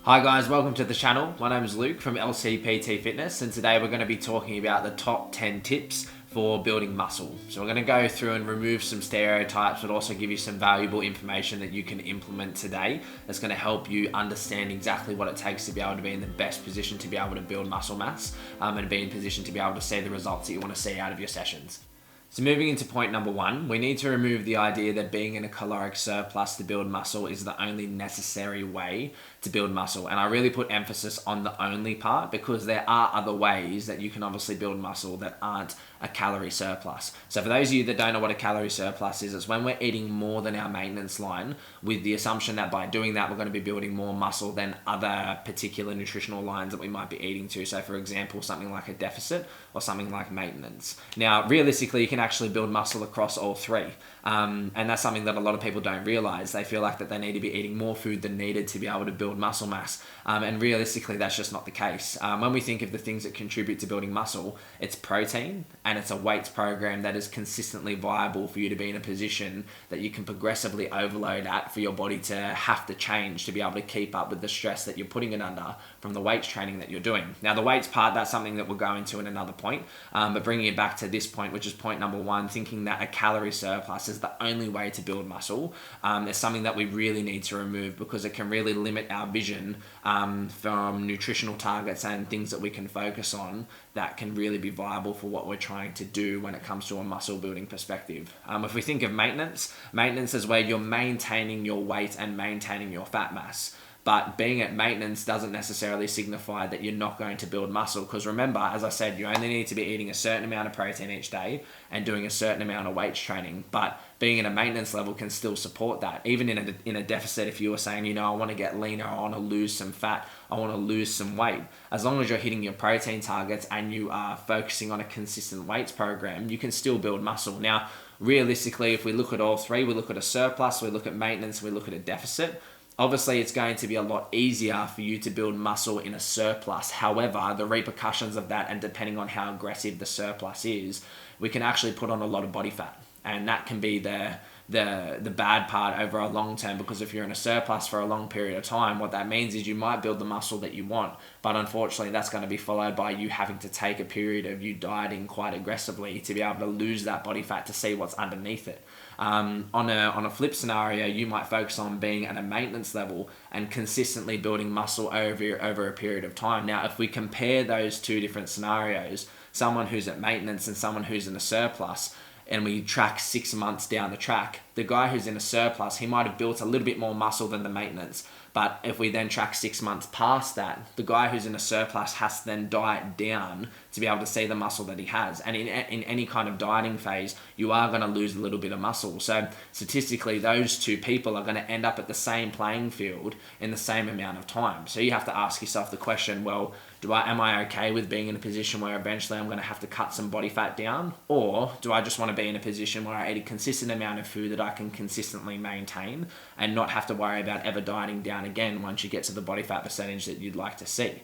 Hi guys, welcome to the channel. My name is Luke from LCPT Fitness, and today we're going to be talking about the top 10 tips for building muscle. So we're going to go through and remove some stereotypes, but also give you some valuable information that you can implement today that's going to help you understand exactly what it takes to be able to be in the best position to be able to build muscle mass and be in position to be able to see the results that you want to see out of your sessions. So moving into point number one, we need to remove the idea that being in a caloric surplus to build muscle is the only necessary way to build muscle. And I really put emphasis on the only part because there are other ways that you can obviously build muscle that aren't a calorie surplus. So for those of you that don't know what a calorie surplus is, it's when we're eating more than our maintenance line with the assumption that by doing that, we're going to be building more muscle than other particular nutritional lines that we might be eating to. So for example, something like a deficit or something like maintenance. Now, realistically, you can actually build muscle across all three. And that's something that a lot of people don't realize. They feel like that they need to be eating more food than needed to be able to build muscle mass. And realistically, that's just not the case. When we think of the things that contribute to building muscle, it's protein and it's a weights program that is consistently viable for you to be in a position that you can progressively overload at for your body to have to change to be able to keep up with the stress that you're putting it under from the weights training that you're doing. Now, the weights part, that's something that we'll go into in another point. But bringing it back to this point, which is point number one, thinking that a calorie surplus is the only way to build muscle, is something that we really need to remove because it can really limit our vision from nutritional targets and things that we can focus on that can really be viable for what we're trying to do when it comes to a muscle building perspective. If we think of maintenance is where you're maintaining your weight and maintaining your fat mass. But being at maintenance doesn't necessarily signify that you're not going to build muscle because remember, as I said, you only need to be eating a certain amount of protein each day and doing a certain amount of weights training. But being at a maintenance level can still support that. Even in a deficit, if you were saying, I want to get leaner, I want to lose some fat, I want to lose some weight. As long as you're hitting your protein targets and you are focusing on a consistent weights program, you can still build muscle. Now, realistically, if we look at all three, we look at a surplus, we look at maintenance, we look at a deficit, obviously, it's going to be a lot easier for you to build muscle in a surplus. However, the repercussions of that, and depending on how aggressive the surplus is, we can actually put on a lot of body fat. And that can be the bad part over a long term, because if you're in a surplus for a long period of time, what that means is you might build the muscle that you want, but unfortunately that's going to be followed by you having to take a period of you dieting quite aggressively to be able to lose that body fat to see what's underneath it. On a flip scenario, you might focus on being at a maintenance level and consistently building muscle over a period of time. Now, if we compare those two different scenarios, someone who's at maintenance and someone who's in a surplus, and we track 6 months down the track, the guy who's in a surplus, he might have built a little bit more muscle than the maintenance. But if we then track 6 months past that, the guy who's in a surplus has to then diet down to be able to see the muscle that he has. And in any kind of dieting phase, you are going to lose a little bit of muscle. So statistically, those two people are going to end up at the same playing field in the same amount of time. So you have to ask yourself the question, well, am I okay with being in a position where eventually I'm going to have to cut some body fat down? Or do I just want to be in a position where I eat a consistent amount of food that I can consistently maintain and not have to worry about ever dieting down again once you get to the body fat percentage that you'd like to see?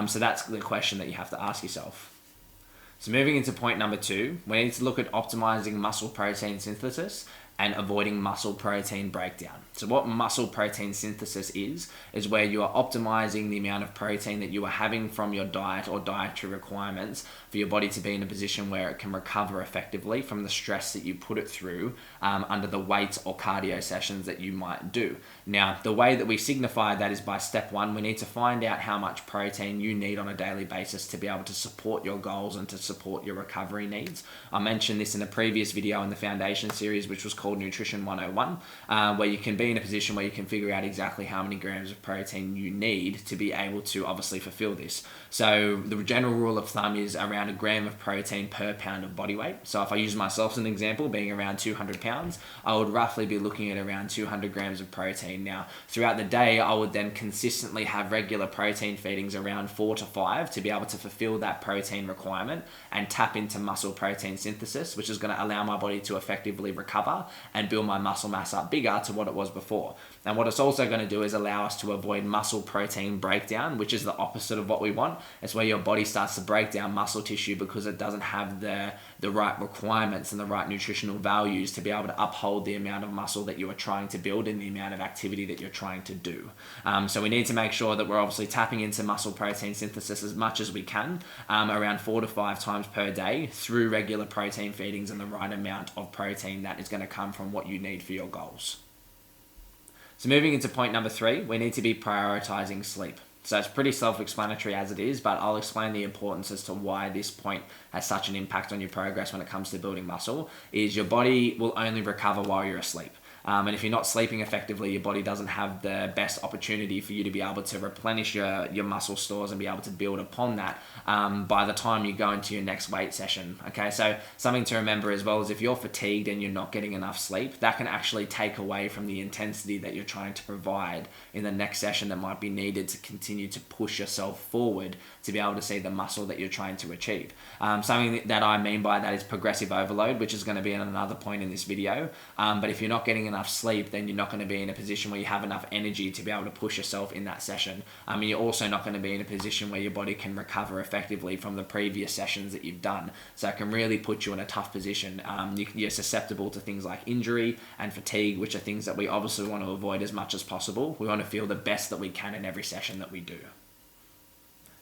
So that's the question that you have to ask yourself. So moving into point number two, we need to look at optimizing muscle protein synthesis and avoiding muscle protein breakdown. So what muscle protein synthesis is where you are optimizing the amount of protein that you are having from your diet or dietary requirements for your body to be in a position where it can recover effectively from the stress that you put it through under the weights or cardio sessions that you might do. Now, the way that we signify that is by step one, we need to find out how much protein you need on a daily basis to be able to support your goals and to support your recovery needs. I mentioned this in a previous video in the foundation series, which was called Nutrition 101, where you can be in a position where you can figure out exactly how many grams of protein you need to be able to obviously fulfill this. So the general rule of thumb is around 1 gram of protein per pound of body weight. So if I use myself as an example, being around 200 pounds, I would roughly be looking at around 200 grams of protein. Now, throughout the day, I would then consistently have regular protein feedings around 4 to 5 to be able to fulfill that protein requirement and tap into muscle protein synthesis, which is going to allow my body to effectively recover and build my muscle mass up bigger to what it was before. And what it's also going to do is allow us to avoid muscle protein breakdown, which is the opposite of what we want. It's where your body starts to break down muscle tissue because it doesn't have the right requirements and the right nutritional values to be able to uphold the amount of muscle that you are trying to build and the amount of activity that you're trying to do. So we need to make sure that we're obviously tapping into muscle protein synthesis as much as we can, around 4 to 5 times per day through regular protein feedings and the right amount of protein that is going to come from what you need for your goals. So moving into point number 3, we need to be prioritizing sleep. So it's pretty self-explanatory as it is, but I'll explain the importance as to why this point has such an impact on your progress when it comes to building muscle. Is your body will only recover while you're asleep. And if you're not sleeping effectively, your body doesn't have the best opportunity for you to be able to replenish your muscle stores and be able to build upon that by the time you go into your next weight session. Okay, so something to remember as well is if you're fatigued and you're not getting enough sleep, that can actually take away from the intensity that you're trying to provide in the next session that might be needed to continue to push yourself forward to be able to see the muscle that you're trying to achieve. Something that I mean by that is progressive overload, which is going to be in another point in this video. But if you're not getting enough sleep, then you're not going to be in a position where you have enough energy to be able to push yourself in that session. You're also not going to be in a position where your body can recover effectively from the previous sessions that you've done. So it can really put you in a tough position. You're susceptible to things like injury and fatigue, which are things that we obviously want to avoid as much as possible. We want to feel the best that we can in every session that we do.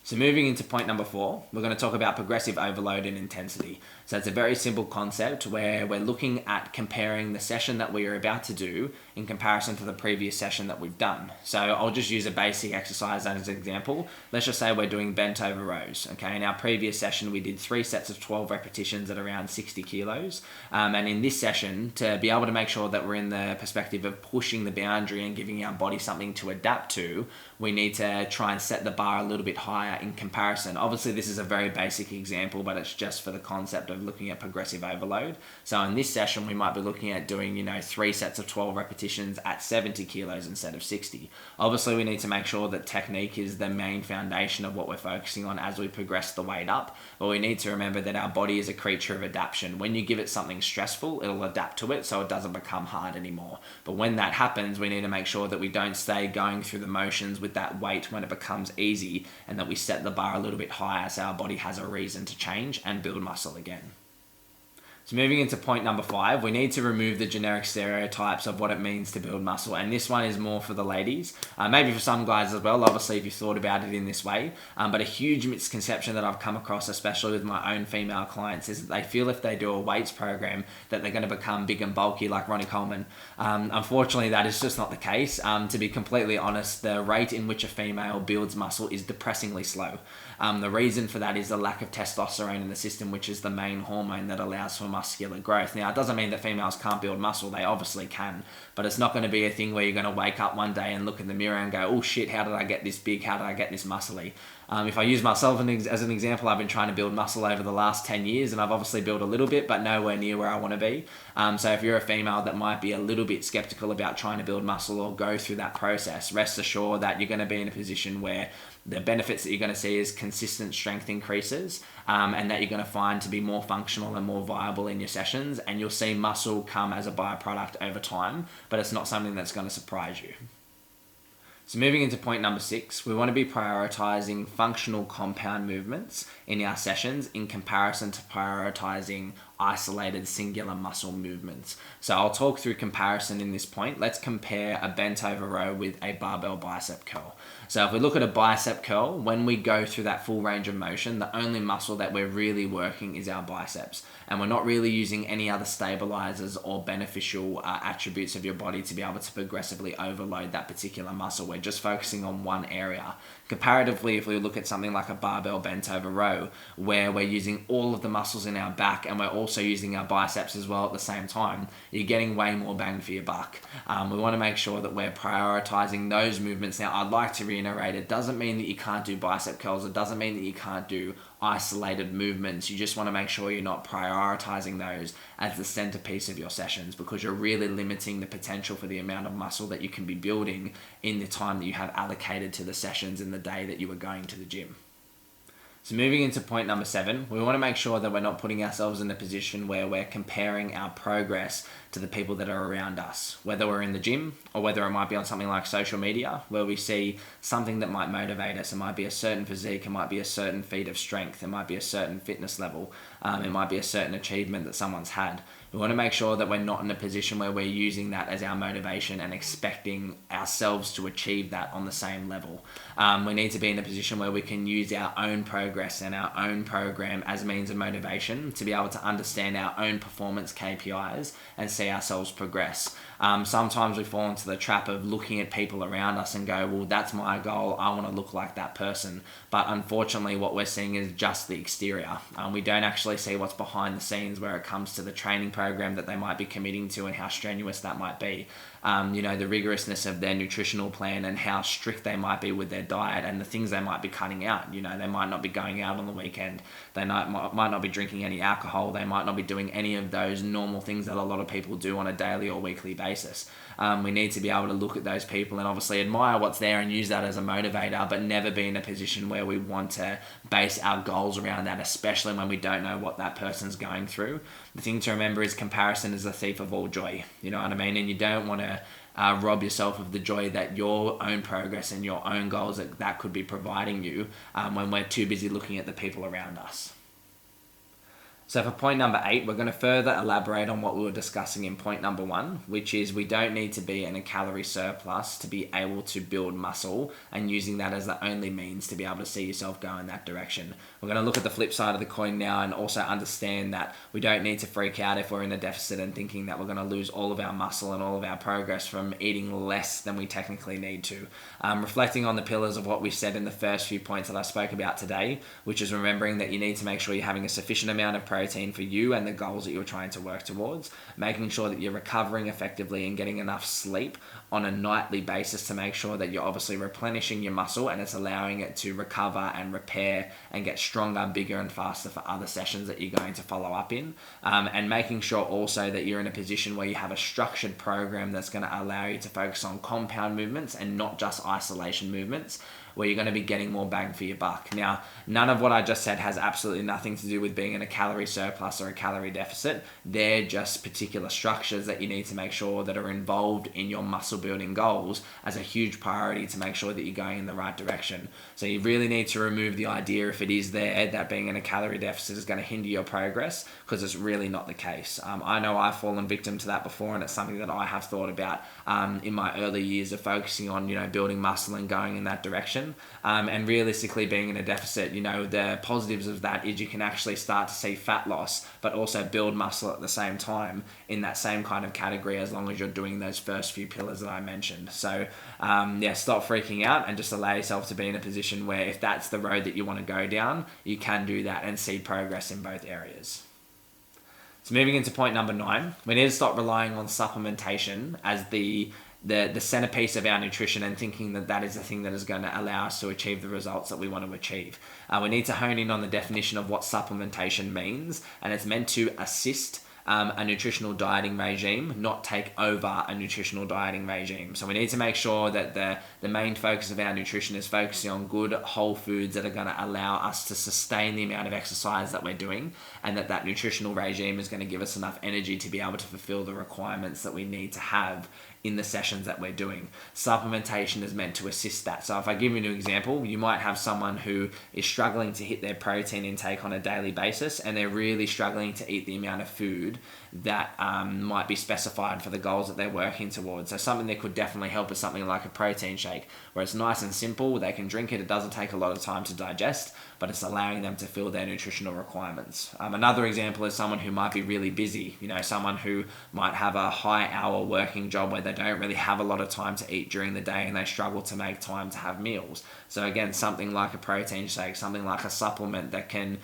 So moving into point number 4, we're going to talk about progressive overload and intensity. So it's a very simple concept where we're looking at comparing the session that we are about to do in comparison to the previous session that we've done. So I'll just use a basic exercise as an example. Let's just say we're doing bent over rows. Okay, in our previous session, we did 3 sets of 12 repetitions at around 60 kilos. And in this session, to be able to make sure that we're in the perspective of pushing the boundary and giving our body something to adapt to, we need to try and set the bar a little bit higher in comparison. Obviously, this is a very basic example, but it's just for the concept of looking at progressive overload. So in this session, we might be looking at doing, 3 sets of 12 repetitions at 70 kilos instead of 60. Obviously, we need to make sure that technique is the main foundation of what we're focusing on as we progress the weight up. But we need to remember that our body is a creature of adaptation. When you give it something stressful, it'll adapt to it so it doesn't become hard anymore. But when that happens, we need to make sure that we don't stay going through the motions with that weight when it becomes easy, and that we set the bar a little bit higher so our body has a reason to change and build muscle again. So moving into point number 5, we need to remove the generic stereotypes of what it means to build muscle. And this one is more for the ladies, maybe for some guys as well, obviously if you thought about it in this way. But a huge misconception that I've come across, especially with my own female clients, is that they feel if they do a weights program that they're going to become big and bulky like Ronnie Coleman. Unfortunately, that is just not the case. To be completely honest, the rate in which a female builds muscle is depressingly slow. The reason for that is the lack of testosterone in the system, which is the main hormone that allows for muscular growth. Now, it doesn't mean that females can't build muscle. They obviously can, but it's not going to be a thing where you're going to wake up one day and look in the mirror and go, oh shit, how did I get this big? How did I get this muscly? If I use myself as an example, I've been trying to build muscle over the last 10 years and I've obviously built a little bit, but nowhere near where I want to be. So if you're a female that might be a little bit skeptical about trying to build muscle or go through that process, rest assured that you're going to be in a position where the benefits that you're going to see is consistent strength increases, and that you're going to find to be more functional and more viable in your sessions, and you'll see muscle come as a byproduct over time, but it's not something that's going to surprise you. So moving into point number 6, we want to be prioritizing functional compound movements in our sessions in comparison to prioritizing isolated singular muscle movements. So I'll talk through comparison in this point. Let's compare a bent over row with a barbell bicep curl. So if we look at a bicep curl, when we go through that full range of motion, the only muscle that we're really working is our biceps. And we're not really using any other stabilizers or beneficial attributes of your body to be able to progressively overload that particular muscle. We're just focusing on one area. Comparatively, if we look at something like a barbell bent over row, where we're using all of the muscles in our back and we're also using our biceps as well at the same time, you're getting way more bang for your buck. We want to make sure that we're prioritizing those movements. Now, I'd like to reiterate, it doesn't mean that you can't do bicep curls. It doesn't mean that you can't do isolated movements. You just want to make sure you're not prioritizing those as the centerpiece of your sessions, because you're really limiting the potential for the amount of muscle that you can be building in the time that you have allocated to the sessions in the day that you are going to the gym. So moving into point number 7, we want to make sure that we're not putting ourselves in a position where we're comparing our progress to the people that are around us, whether we're in the gym or whether it might be on something like social media, where we see something that might motivate us. It might be a certain physique, it might be a certain feat of strength, it might be a certain fitness level, it might be a certain achievement that someone's had. We want to make sure that we're not in a position where we're using that as our motivation and expecting ourselves to achieve that on the same level. We need to be in a position where we can use our own progress and our own program as means of motivation to be able to understand our own performance KPIs and see ourselves progress. Sometimes we fall into the trap of looking at people around us and go, well, that's my goal, I want to look like that person. But unfortunately, what we're seeing is just the exterior. We don't actually see what's behind the scenes where it comes to the training program that they might be committing to and how strenuous that might be. The rigorousness of their nutritional plan and how strict they might be with their diet and the things they might be cutting out. They might not be going out on the weekend. They might not be drinking any alcohol. They might not be doing any of those normal things that a lot of people do on a daily or weekly basis. We need to be able to look at those people and obviously admire what's there and use that as a motivator, but never be in a position where we want to base our goals around that, especially when we don't know what that person's going through. The thing to remember is comparison is the thief of all joy. You know what I mean? And you don't want to rob yourself of the joy that your own progress and your own goals that could be providing you when we're too busy looking at the people around us. So for point number 8, we're going to further elaborate on what we were discussing in point number 1, which is we don't need to be in a calorie surplus to be able to build muscle and using that as the only means to be able to see yourself go in that direction. We're going to look at the flip side of the coin now and also understand that we don't need to freak out if we're in a deficit and thinking that we're going to lose all of our muscle and all of our progress from eating less than we technically need to. Reflecting on the pillars of what we said in the first few points that I spoke about today, which is remembering that you need to make sure you're having a sufficient amount of protein for you and the goals that you're trying to work towards, making sure that you're recovering effectively and getting enough sleep on a nightly basis to make sure that you're obviously replenishing your muscle and it's allowing it to recover and repair and get stronger, bigger and faster for other sessions that you're going to follow up in, and making sure also that you're in a position where you have a structured program that's going to allow you to focus on compound movements and not just isolation movements, where you're going to be getting more bang for your buck. Now, none of what I just said has absolutely nothing to do with being in a calorie surplus or a calorie deficit. They're just particular structures that you need to make sure that are involved in your muscle building goals as a huge priority to make sure that you're going in the right direction. So you really need to remove the idea, if it is there, that being in a calorie deficit is going to hinder your progress, because it's really not the case. I know I've fallen victim to that before, and it's something that I have thought about in my early years of focusing on, building muscle and going in that direction. And realistically, being in a deficit, the positives of that is you can actually start to see fat loss, but also build muscle at the same time in that same kind of category, as long as you're doing those first few pillars that I mentioned. So stop freaking out and just allow yourself to be in a position where if that's the road that you want to go down, you can do that and see progress in both areas. So moving into point number 9, we need to stop relying on supplementation as the centerpiece of our nutrition and thinking that is the thing that is going to allow us to achieve the results that we want to achieve. We need to hone in on the definition of what supplementation means, and it's meant to assist a nutritional dieting regime, not take over a nutritional dieting regime. So we need to make sure that the main focus of our nutrition is focusing on good whole foods that are going to allow us to sustain the amount of exercise that we're doing, and that nutritional regime is going to give us enough energy to be able to fulfill the requirements that we need to have in the sessions that we're doing. Supplementation is meant to assist that. So if I give you an example, you might have someone who is struggling to hit their protein intake on a daily basis, and they're really struggling to eat the amount of food that might be specified for the goals that they're working towards. So something that could definitely help is something like a protein shake, where it's nice and simple, they can drink it, it doesn't take a lot of time to digest, but it's allowing them to fill their nutritional requirements. Another example is someone who might be really busy, someone who might have a high hour working job where they don't really have a lot of time to eat during the day and they struggle to make time to have meals. So again, something like a protein shake, something like a supplement that can,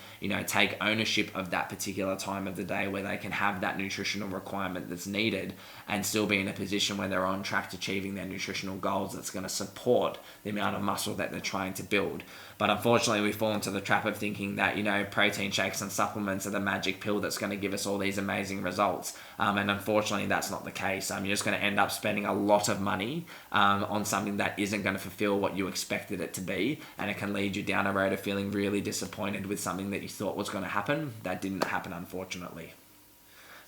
take ownership of that particular time of the day where they can have that nutritional requirement that's needed and still be in a position where they're on track to achieving their nutritional goals that's going to support the amount of muscle that they're trying to build. But unfortunately, we fall into the trap of thinking that, protein shakes and supplements are the magic pill that's going to give us all these amazing results. And unfortunately, that's not the case. You're just going to end up spending a lot of money on something that isn't going to fulfill what you expected it to be. And it can lead you down a road of feeling really disappointed with something that you thought was going to happen that didn't happen, unfortunately.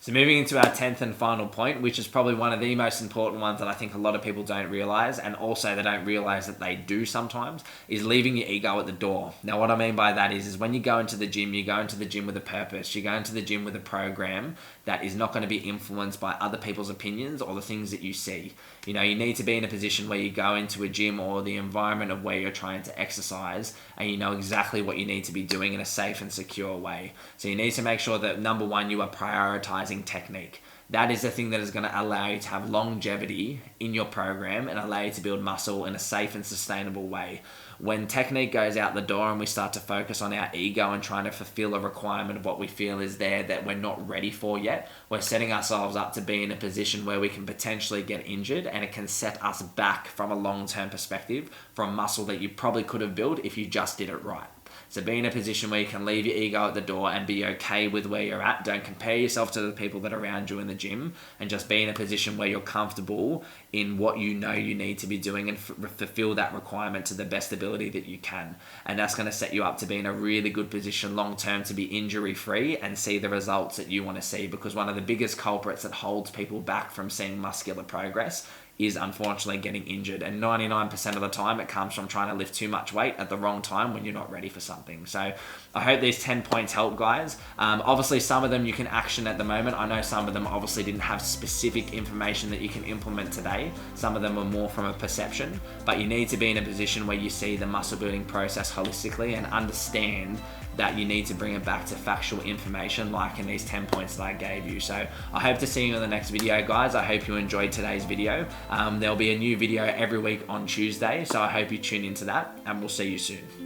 So moving into our 10th and final point, which is probably one of the most important ones that I think a lot of people don't realize, and also they don't realize that they do sometimes, is leaving your ego at the door. Now, what I mean by that is when you go into the gym, you go into the gym with a purpose. You go into the gym with a program that is not going to be influenced by other people's opinions or the things that you see. You know, you need to be in a position where you go into a gym or the environment of where you're trying to exercise and you know exactly what you need to be doing in a safe and secure way. So you need to make sure that, number one, you are prioritizing technique. That is the thing that is going to allow you to have longevity in your program and allow you to build muscle in a safe and sustainable way. When technique goes out the door and we start to focus on our ego and trying to fulfill a requirement of what we feel is there that we're not ready for yet, we're setting ourselves up to be in a position where we can potentially get injured, and it can set us back from a long-term perspective from muscle that you probably could have built if you just did it right. So be in a position where you can leave your ego at the door and be okay with where you're at. Don't compare yourself to the people that are around you in the gym, and just be in a position where you're comfortable in what you know you need to be doing and fulfill that requirement to the best ability that you can. And that's going to set you up to be in a really good position long term to be injury free and see the results that you want to see, because one of the biggest culprits that holds people back from seeing muscular progress is unfortunately getting injured, and 99% of the time it comes from trying to lift too much weight at the wrong time when you're not ready for something. So I hope these 10 points help, guys. Obviously some of them you can action at the moment. I know some of them obviously didn't have specific information that you can implement today. Some of them are more from a perception, but you need to be in a position where you see the muscle building process holistically and understand that you need to bring it back to factual information like in these 10 points that I gave you. So I hope to see you in the next video, guys. I hope you enjoyed today's video. There'll be a new video every week on Tuesday, so I hope you tune into that, and we'll see you soon.